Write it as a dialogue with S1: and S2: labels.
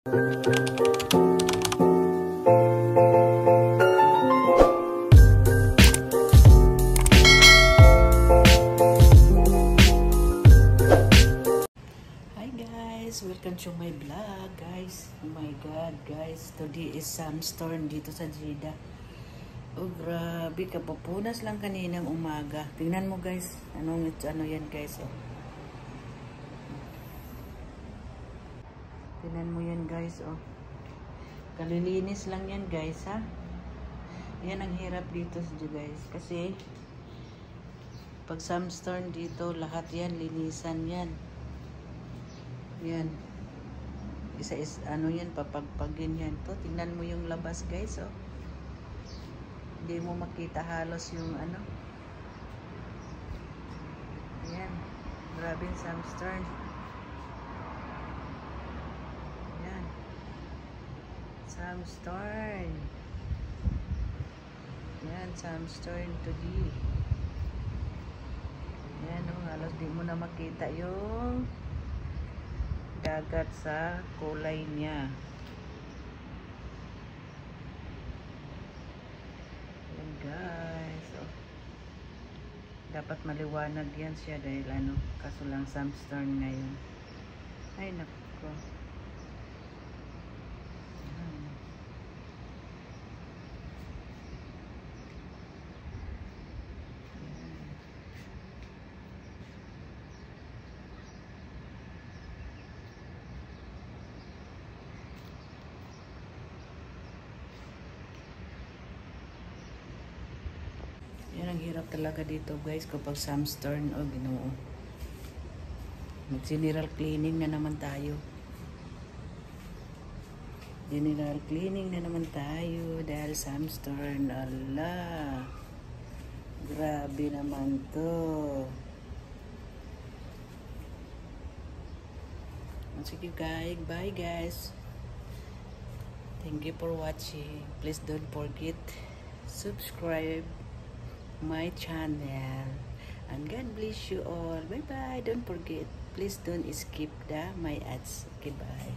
S1: Welcome to my vlog, guys. Oh my god, guys, today is sandstorm dito sa Jeddah. Oh grabe, kapupunas lang kaninang umaga. Tingnan mo, guys, ano yan, guys, oh. Tingnan mo yan, guys, oh. Kalilinis lang yan, guys, ha. Yan ang hirap dito, guys, kasi pag sandstorm dito, lahat yan linisan yan. Yan. Ano yan, papagpagin yan. To, tingnan mo yung labas, guys, oh. Hindi mo makita halos yung ano. Yan. Grabe yung sandstorm. Yan. Sandstorm. Yan, sandstorm today. Yan, oh, halos di mo na makita yung dagat sa kulay niya. Ayan, guys, oh. Dapat maliwanag yan siya dahil ano, kaso lang sandstorm ngayon. Ay nako. Yan ang hirap talaga dito, guys, kapag sandstorm. Oh, Ginoo. Mag-general cleaning na naman tayo. General cleaning na naman tayo dahil sandstorm. Allah. Grabe naman to. Sige, guys. Bye, guys. Thank you for watching. Please don't forget subscribe my channel, and God bless you all. Bye bye. Don't forget, please don't skip my ads. Okay, bye.